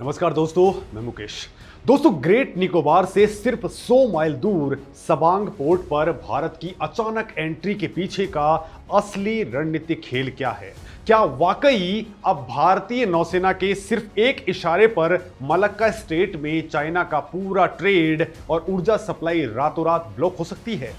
नमस्कार दोस्तों, मैं मुकेश। दोस्तों, ग्रेट निकोबार से सिर्फ 100 माइल दूर सबांग पोर्ट पर भारत की अचानक एंट्री के पीछे का असली रणनीतिक खेल क्या है? क्या वाकई अब भारतीय नौसेना के सिर्फ एक इशारे पर मलक्का स्ट्रेट में चाइना का पूरा ट्रेड और ऊर्जा सप्लाई रातों रात ब्लॉक हो सकती है?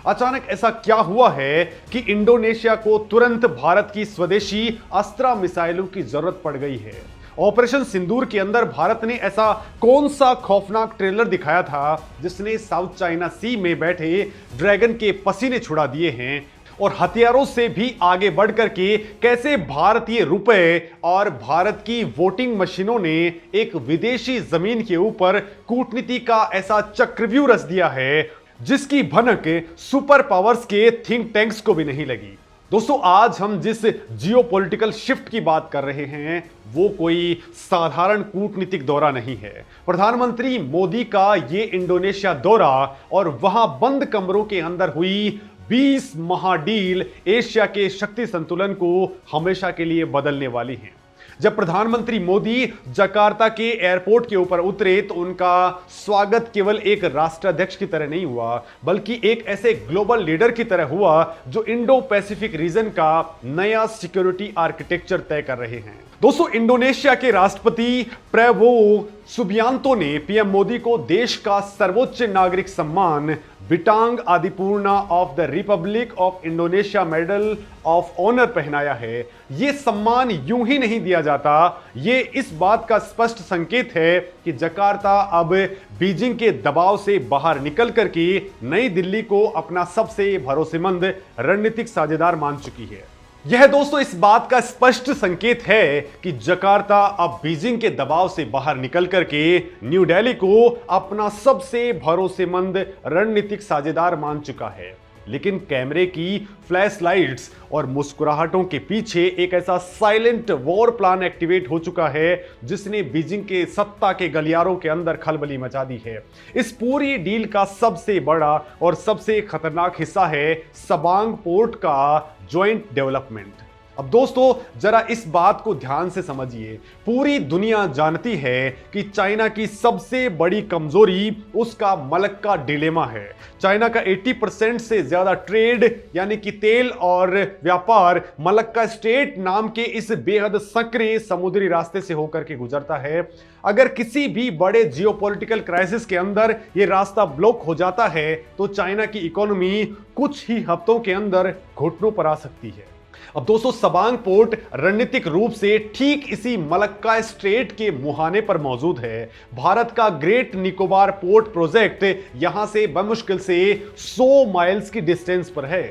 अचानक ऐसा क्या हुआ है कि इंडोनेशिया को तुरंत भारत की स्वदेशी अस्त्र मिसाइलों की जरूरत पड़ गई है? ऑपरेशन सिंदूर के अंदर भारत ने ऐसा कौन सा खौफनाक ट्रेलर दिखाया था जिसने साउथ चाइना सी में बैठे ड्रैगन के पसीने छुड़ा दिए हैं? और हथियारों से भी आगे बढ़कर के कैसे भारतीय रुपए और भारत की वोटिंग मशीनों ने एक विदेशी जमीन के ऊपर कूटनीति का ऐसा चक्रव्यूह रच दिया है जिसकी भनक सुपर पावर्स के थिंक टैंक्स को भी नहीं लगी। दोस्तों, आज हम जिस जियोपॉलिटिकल शिफ्ट की बात कर रहे हैं वो कोई साधारण कूटनीतिक दौरा नहीं है। प्रधानमंत्री मोदी का ये इंडोनेशिया दौरा और वहां बंद कमरों के अंदर हुई 20 महाडील एशिया के शक्ति संतुलन को हमेशा के लिए बदलने वाली हैं। जब प्रधानमंत्री मोदी जकार्ता के एयरपोर्ट के ऊपर उतरे तो उनका स्वागत केवल एक राष्ट्राध्यक्ष की तरह नहीं हुआ, बल्कि एक ऐसे ग्लोबल लीडर की तरह हुआ जो इंडो पैसिफिक रीजन का नया सिक्योरिटी आर्किटेक्चर तय कर रहे हैं। दोस्तों, इंडोनेशिया के राष्ट्रपति प्रबोवो सुबियांतो ने पीएम मोदी को देश का सर्वोच्च नागरिक सम्मान Bintang Adipurna of the Republic of Indonesia medal of honour पहनाया है। यह सम्मान यूं ही नहीं दिया जाता। यह इस बात का स्पष्ट संकेत है कि जकार्ता अब बीजिंग के दबाव से बाहर निकल करके नई दिल्ली को अपना सबसे भरोसेमंद रणनीतिक साझेदार मान चुकी है। यह दोस्तों इस बात का स्पष्ट संकेत है कि जकार्ता अब बीजिंग के दबाव से बाहर निकल करके न्यू दिल्ली को अपना सबसे भरोसेमंद रणनीतिक साझेदार मान चुका है। लेकिन कैमरे की फ्लैश लाइट्स और मुस्कुराहटों के पीछे एक ऐसा साइलेंट वॉर प्लान एक्टिवेट हो चुका है जिसने बीजिंग के सत्ता के गलियारों के अंदर खलबली मचा दी है। इस पूरी डील का सबसे बड़ा और सबसे खतरनाक हिस्सा है सबांग पोर्ट का ज्वाइंट डेवलपमेंट। अब दोस्तों, जरा इस बात को ध्यान से समझिए। पूरी दुनिया जानती है कि चाइना की सबसे बड़ी कमजोरी उसका मलक्का डिलेमा है। चाइना का 80% से ज्यादा ट्रेड यानी कि तेल और व्यापार मलक्का स्ट्रेट नाम के इस बेहद सक्रिय समुद्री रास्ते से होकर के गुजरता है। अगर किसी भी बड़े जियोपॉलिटिकल क्राइसिस के अंदर यह रास्ता ब्लॉक हो जाता है तो चाइना की इकोनॉमी कुछ ही हफ्तों के अंदर घुटनों पर आ सकती है। अब दोस्तों, सबांग पोर्ट रणनीतिक रूप से ठीक इसी मलक्का स्ट्रेट के मुहाने पर मौजूद है। भारत का ग्रेट निकोबार पोर्ट प्रोजेक्ट यहां से बमुश्किल से 100 माइल्स की डिस्टेंस पर है।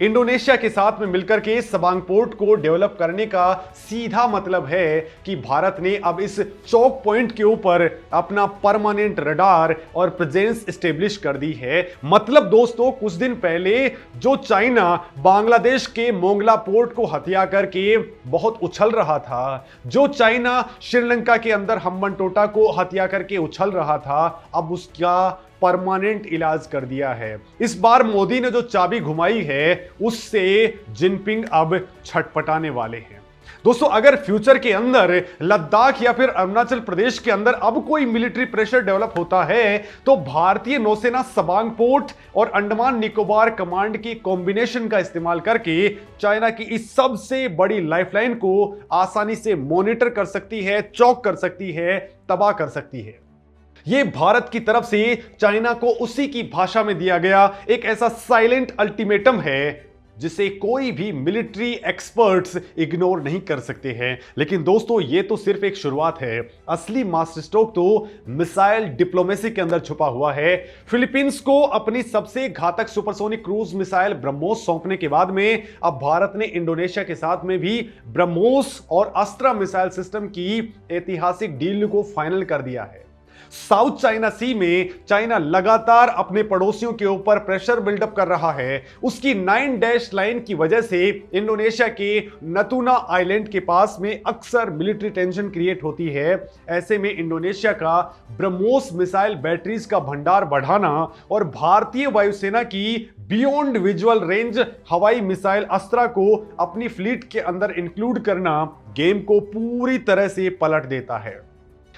इंडोनेशिया के साथ में मिलकर के सबांग पोर्ट को डेवलप करने का सीधा मतलब है कि भारत ने अब इस चौक पॉइंट के ऊपर अपना परमानेंट रडार और प्रेजेंस एस्टेब्लिश कर दी है। मतलब दोस्तों, कुछ दिन पहले जो चाइना बांग्लादेश के मोंगला पोर्ट को हथिया करके बहुत उछल रहा था, जो चाइना श्रीलंका के अंदर हम्बनटोटा को हथिया करके उछल रहा था, अब उसका परमानेंट इलाज कर दिया है। इस बार मोदी ने जो चाबी घुमाई है उससे जिनपिंग अब छटपटाने वाले हैं। दोस्तों, अगर फ्यूचर के अंदर लद्दाख या फिर अरुणाचल प्रदेश के अंदर अब कोई मिलिट्री प्रेशर डेवलप होता है तो भारतीय नौसेना सबांग पोर्ट और अंडमान निकोबार कमांड की कॉम्बिनेशन का इस्तेमाल करके चाइना की इस सबसे बड़ी लाइफलाइन को आसानी से मॉनिटर कर सकती है, चौक कर सकती है, तबाह कर सकती है। यह भारत की तरफ से चाइना को उसी की भाषा में दिया गया एक ऐसा साइलेंट अल्टीमेटम है जिसे कोई भी मिलिट्री एक्सपर्ट्स इग्नोर नहीं कर सकते हैं। लेकिन दोस्तों, यह तो सिर्फ एक शुरुआत है। असली मास्टर स्ट्रोक तो मिसाइल डिप्लोमेसी के अंदर छुपा हुआ है। फिलीपींस को अपनी सबसे घातक सुपरसोनिक क्रूज मिसाइल ब्रह्मोस सौंपने के बाद में अब भारत ने इंडोनेशिया के साथ में भी ब्रह्मोस और अस्त्र मिसाइल सिस्टम की ऐतिहासिक डील को फाइनल कर दिया है। साउथ चाइना सी में चाइना लगातार अपने पड़ोसियों के ऊपर प्रेशर बिल्डअप कर रहा है। उसकी 9 डैश लाइन की वजह से इंडोनेशिया के नतूना आइलैंड के पास में अक्सर मिलिट्री टेंशन क्रिएट होती है। ऐसे में इंडोनेशिया का ब्रह्मोस मिसाइल बैटरीज का भंडार बढ़ाना और भारतीय वायुसेना की बियॉन्ड विजुअल रेंज हवाई मिसाइल अस्त्रा को अपनी फ्लीट के अंदर इंक्लूड करना गेम को पूरी तरह से पलट देता है।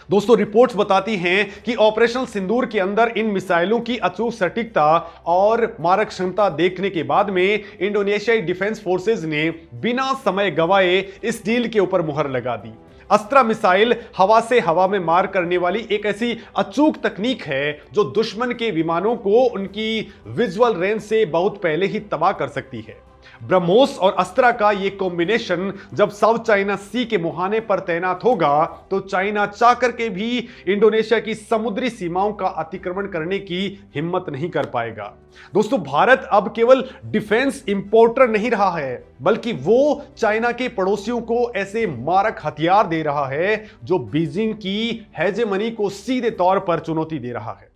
दोस्तों रिपोर्ट्स बताती हैं कि ऑपरेशन सिंदूर के अंदर इन मिसाइलों की अचूक सटीकता और मारक क्षमता देखने के बाद में इंडोनेशियाई डिफेंस फोर्सेज ने बिना समय गंवाए इस डील के ऊपर मुहर लगा दी। अस्त्रा मिसाइल हवा से हवा में मार करने वाली एक ऐसी अचूक तकनीक है जो दुश्मन के विमानों को उनकी विजुअल रेंज से बहुत पहले ही तबाह कर सकती है। ब्रह्मोस और अस्त्रा का यह कॉम्बिनेशन जब साउथ चाइना सी के मुहाने पर तैनात होगा तो चाइना चाह करके भी इंडोनेशिया की समुद्री सीमाओं का अतिक्रमण करने की हिम्मत नहीं कर पाएगा। दोस्तों भारत अब केवल डिफेंस इंपोर्टर नहीं रहा है, बल्कि वो चाइना के पड़ोसियों को ऐसे मारक हथियार दे रहा है जो बीजिंग की हेजेमनी को सीधे तौर पर चुनौती दे रहा है।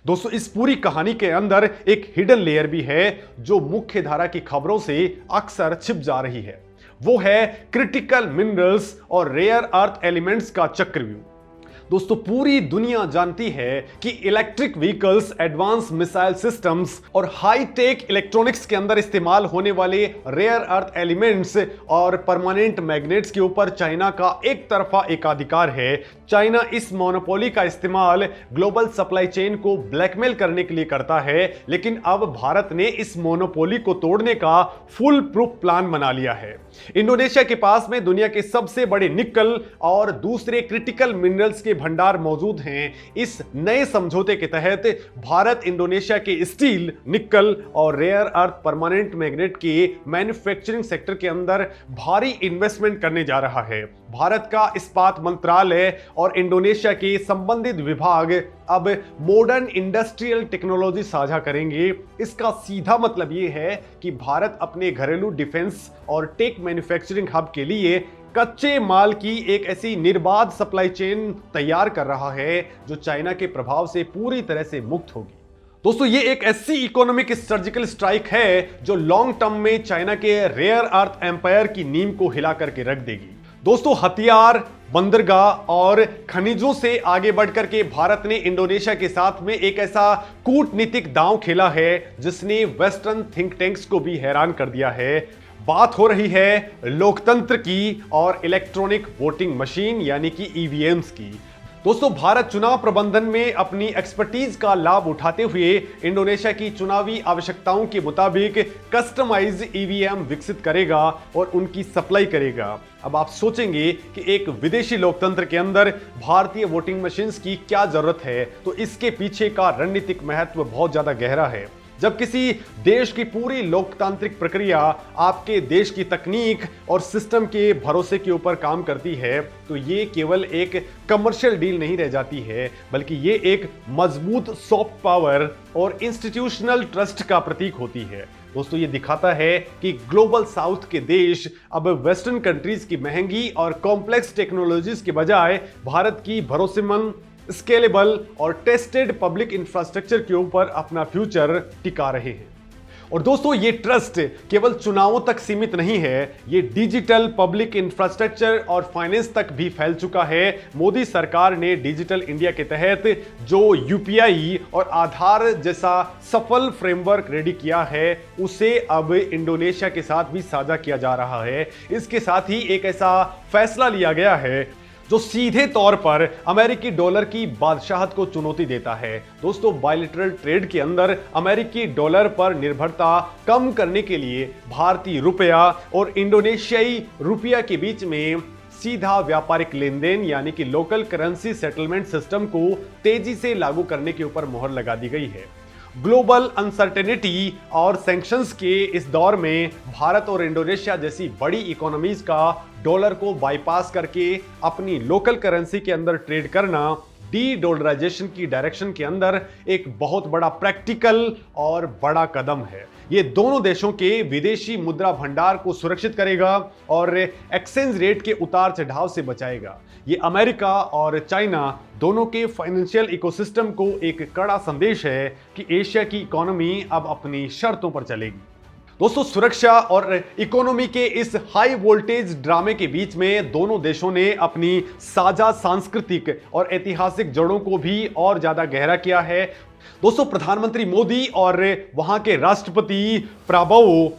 दोस्तों इस पूरी कहानी के अंदर एक हिडन लेयर भी है जो मुख्य धारा की खबरों से अक्सर छिप जा रही है। वो है क्रिटिकल मिनरल्स और रेयर अर्थ एलिमेंट्स का चक्रव्यूह। दोस्तों पूरी दुनिया जानती है कि electric vehicles, advance missile systems और हाई टेक इलेक्ट्रॉनिक्स के अंदर इस्तेमाल होने वाले रेयर अर्थ एलिमेंट्स और परमानेंट मैग्नेट्स के ऊपर चाइना का एक तरफा एकाधिकार है। चाइना इस मोनोपोली का इस्तेमाल ग्लोबल सप्लाई चेन को ब्लैकमेल करने के लिए करता है, लेकिन अब भारत ने इस मोनोपोली को तोड़ने का फुल प्रूफ प्लान बना लिया है। इंडोनेशिया के पास में दुनिया के सबसे बड़े निकल और दूसरे क्रिटिकल मिनरल्स के भंडार मौजूद हैं। इस नए समझौते के तहत भारत इंडोनेशिया के स्टील, निकल और रेयर अर्थ परमानेंट मैग्नेट के मैन्युफैक्चरिंग सेक्टर के अंदर भारी इन्वेस्टमेंट करने जा रहा है। भारत का इस्पात मंत्रालय और इंडोनेशिया के संबंधित विभाग अब मॉडर्न इंडस्ट्रियल टेक्नोलॉजी साझा करेंगे। इसका सीधा मतलब यह है कि भारत अपने घरेलू डिफेंस और टेक मैन्युफैक्चरिंग हब के लिए कच्चे माल की एक ऐसी निर्बाध सप्लाई चेन तैयार कर रहा है जो चाइना के प्रभाव से पूरी तरह से मुक्त होगी। दोस्तों ये एक ऐसी इकोनॉमिक सर्जिकल स्ट्राइक है जो लॉन्ग टर्म में चाइना के रेयर अर्थ एम्पायर की नींव को हिला करके रख देगी। दोस्तों हथियार, बंदरगाह और खनिजों से आगे बढ़कर के भारत ने इंडोनेशिया के साथ में एक ऐसा कूटनीतिक दांव खेला है जिसने वेस्टर्न थिंक टैंक्स को भी हैरान कर दिया है। बात हो रही है लोकतंत्र की और इलेक्ट्रॉनिक वोटिंग मशीन यानी कि ईवीएम्स की। दोस्तों भारत चुनाव प्रबंधन में अपनी एक्सपर्टीज का लाभ उठाते हुए इंडोनेशिया की चुनावी आवश्यकताओं के मुताबिक कस्टमाइज्ड ईवीएम विकसित करेगा और उनकी सप्लाई करेगा। अब आप सोचेंगे कि एक विदेशी लोकतंत्र के अंदर भारतीय वोटिंग मशीन्स की क्या जरूरत है, तो इसके पीछे का रणनीतिक महत्व बहुत ज्यादा गहरा है। जब किसी देश की पूरी लोकतांत्रिक प्रक्रिया आपके देश की तकनीक और सिस्टम के भरोसे के ऊपर काम करती है तो ये केवल एक कमर्शियल डील नहीं रह जाती है, बल्कि ये एक मजबूत सॉफ्ट पावर और इंस्टीट्यूशनल ट्रस्ट का प्रतीक होती है। दोस्तों ये दिखाता है कि ग्लोबल साउथ के देश अब वेस्टर्न कंट्रीज की महंगी और कॉम्प्लेक्स टेक्नोलॉजीज के बजाय भारत की भरोसेमंद, स्केलेबल और टेस्टेड पब्लिक इंफ्रास्ट्रक्चर के ऊपर अपना फ्यूचर टिका रहे हैं। और दोस्तों ये ट्रस्ट केवल चुनावों तक सीमित नहीं है, ये डिजिटल पब्लिक इंफ्रास्ट्रक्चर और फाइनेंस तक भी फैल चुका है। मोदी सरकार ने डिजिटल इंडिया के तहत जो यूपीआई और आधार जैसा सफल फ्रेमवर्क रेडी किया है उसे अब इंडोनेशिया के साथ भी साझा किया जा रहा है। इसके साथ ही एक ऐसा फैसला लिया गया है जो सीधे तौर पर अमेरिकी डॉलर की बादशाहत को चुनौती देता है। दोस्तों बायलैटरल ट्रेड के अंदर अमेरिकी डॉलर पर निर्भरता कम करने के लिए भारतीय रुपया और इंडोनेशियाई रुपया के बीच में सीधा व्यापारिक लेन देन यानी कि लोकल करेंसी सेटलमेंट सिस्टम को तेजी से लागू करने के ऊपर मोहर लगा दी गई है। ग्लोबल अनसर्टेनिटी और सैंक्शंस के इस दौर में भारत और इंडोनेशिया जैसी बड़ी इकोनॉमीज का डॉलर को बाईपास करके अपनी लोकल करेंसी के अंदर ट्रेड करना डी डॉलराइजेशन की डायरेक्शन के अंदर एक बहुत बड़ा प्रैक्टिकल और बड़ा कदम है। ये दोनों देशों के विदेशी मुद्रा भंडार को सुरक्षित करेगा और एक्सचेंज रेट के उतार चढ़ाव से बचाएगा। ये अमेरिका और चाइना दोनों के फाइनेंशियल इकोसिस्टम को एक कड़ा संदेश है कि एशिया की इकोनॉमी अब अपनी शर्तों पर चलेगी। दोस्तों सुरक्षा और इकोनॉमी के इस हाई वोल्टेज ड्रामे के बीच में दोनों देशों ने अपनी साझा सांस्कृतिक और ऐतिहासिक जड़ों को भी और ज्यादा गहरा किया है। दोस्तों प्रधानमंत्री मोदी और वहां के राष्ट्रपति प्राबोवो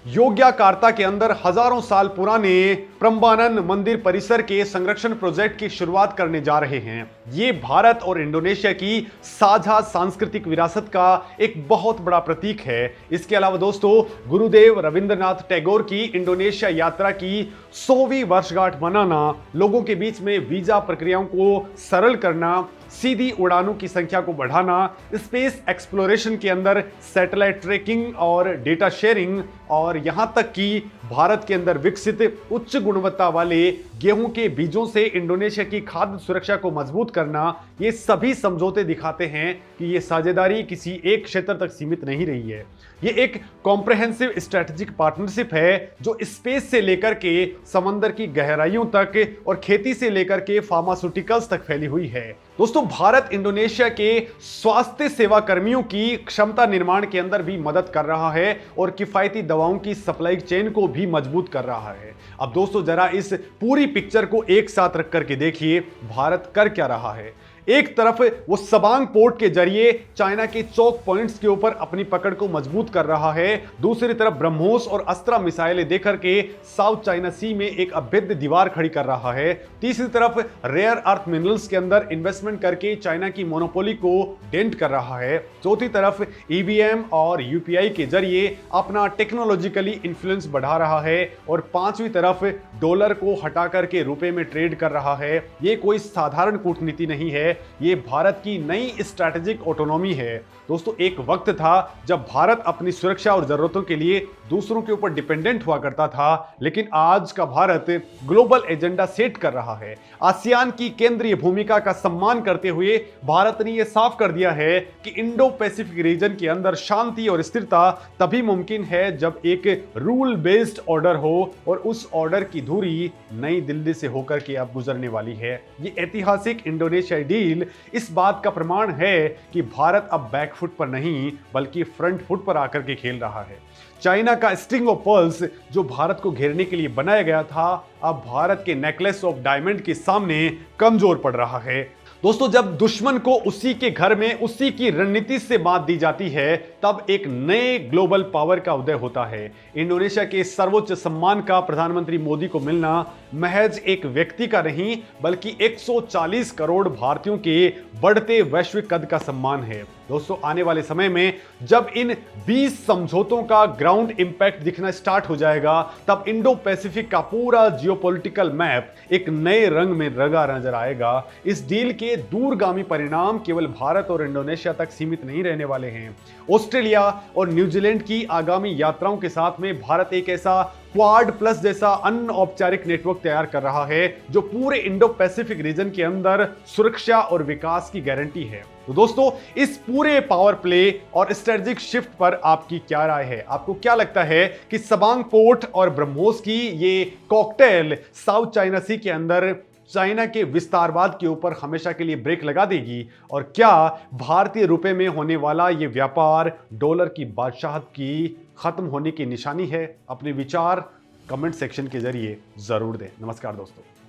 योग्याकार्ता के अंदर हजारों साल पुराने प्रम्बानन मंदिर परिसर के संरक्षण प्रोजेक्ट की शुरुआत करने जा रहे हैं। ये भारत और इंडोनेशिया की साझा सांस्कृतिक विरासत का एक बहुत बड़ा प्रतीक है। इसके अलावा दोस्तों, गुरुदेव रविंद्रनाथ टैगोर की इंडोनेशिया यात्रा की 100वीं वर्षगांठ मनाना, लोगों के बीच में वीजा प्रक्रियाओं को सरल करना, सीधी उड़ानों की संख्या को बढ़ाना, स्पेस एक्सप्लोरेशन के अंदर सैटेलाइट ट्रैकिंग और डेटा शेयरिंग, और यहां तक कि भारत के अंदर विकसित उच्च गुणवत्ता वाले गेहूं के बीजों से इंडोनेशिया की खाद्य सुरक्षा को मजबूत करना, ये सभी समझौते दिखाते हैं कि ये साझेदारी किसी एक क्षेत्र तक सीमित नहीं रही है। ये एक कॉम्प्रहेंसिव स्ट्रेटेजिक पार्टनरशिप है जो स्पेस से लेकर के समंदर की गहराइयों तक और खेती से लेकर के फार्मास्यूटिकल्स तक फैली हुई है। दोस्तों, भारत इंडोनेशिया के स्वास्थ्य सेवा कर्मियों की क्षमता निर्माण के अंदर भी मदद कर रहा है और किफायती दवाओं की सप्लाई चेन को भी मजबूत कर रहा है। अब दोस्तों, जरा इस पूरी पिक्चर को एक साथ रख करके देखिए, भारत कर क्या रहा है। एक तरफ वो सबांग पोर्ट के जरिए चाइना के चौक पॉइंट्स के ऊपर अपनी पकड़ को मजबूत कर रहा है, दूसरी तरफ ब्रह्मोस और अस्त्रा मिसाइलें देकर के साउथ चाइना सी में एक अभेद्य दीवार खड़ी कर रहा है, तीसरी तरफ रेयर अर्थ मिनरल्स के अंदर इन्वेस्टमेंट करके चाइना की मोनोपोली को डेंट कर रहा है, चौथी तरफ ईवीएम और यूपीआई के जरिए अपना टेक्नोलॉजिकली इन्फ्लुएंस बढ़ा रहा है, और पांचवी तरफ डॉलर को हटा करके रुपए में ट्रेड कर रहा है। ये कोई साधारण कूटनीति नहीं है, ये भारत की नई स्ट्रैटेजिक ऑटोनॉमी है। दोस्तों, एक वक्त था जब भारत अपनी सुरक्षा और जरूरतों के लिए दूसरों के ऊपर डिपेंडेंट हुआ करता था, लेकिन आज का भारत ग्लोबल एजेंडा सेट कर रहा है। आसियान की केंद्रीय भूमिका का सम्मान करते हुए भारत ने यह साफ कर दिया है कि इंडो पैसिफिक रीजन के अंदर शांति और स्थिरता तभी मुमकिन है जब एक रूल बेस्ड ऑर्डर हो, और उस ऑर्डर की धुरी नई दिल्ली से होकर के अब गुजरने वाली है। ये ऐतिहासिक इंडोनेशियाई डील इस बात का प्रमाण है कि भारत अब बैकफुट पर नहीं बल्कि फ्रंट फुट पर आकर के खेल रहा है। चाइना का स्ट्रिंग ऑफ पर्ल्स जो भारत को घेरने के लिए बनाया गया था, अब भारत के नेकलेस ऑफ डायमंड के सामने कमजोर पड़ रहा है। दोस्तों, जब दुश्मन को उसी के घर में उसी की रणनीति से मात दी जाती है, तब एक नए ग्लोबल पावर का उदय होता है। इंडोनेशिया के सर्वोच्च सम्मान का प्रधानमंत्री मोदी को मिलना महज एक व्यक्ति का नहीं बल्कि 140 करोड़ भारतीयों के बढ़ते वैश्विक कद का सम्मान है। दोस्तों, आने वाले समय में जब इन 20 समझौतों का ग्राउंड इंपैक्ट दिखना स्टार्ट हो जाएगा, तब इंडो पैसिफिक का पूरा जियोपॉलिटिकल मैप एक नए रंग में रंगा नजर आएगा। इस डील के दूरगामी परिणाम केवल भारत और इंडोनेशिया तक सीमित नहीं रहने वाले हैं। ऑस्ट्रेलिया और न्यूजीलैंड की आगामी यात्राओं के साथ में भारत एक ऐसा क्वाड प्लस जैसा अनौपचारिक नेटवर्क तैयार कर रहा है जो पूरे इंडो पैसिफिक रीजन के अंदर सुरक्षा और विकास की गारंटी है। तो दोस्तों, इस पूरे पावर प्ले और स्ट्रेटेजिक शिफ्ट पर आपकी क्या राय है? आपको क्या लगता है कि सबांग पोर्ट और ब्रह्मोस की ये कॉकटेल साउथ चाइना सी के अंदर चाइना के विस्तारवाद के ऊपर हमेशा के लिए ब्रेक लगा देगी? और क्या भारतीय रुपए में होने वाला ये व्यापार डॉलर की बादशाहत की खत्म होने की निशानी है? अपने विचार कमेंट सेक्शन के जरिए जरूर दें। नमस्कार दोस्तों।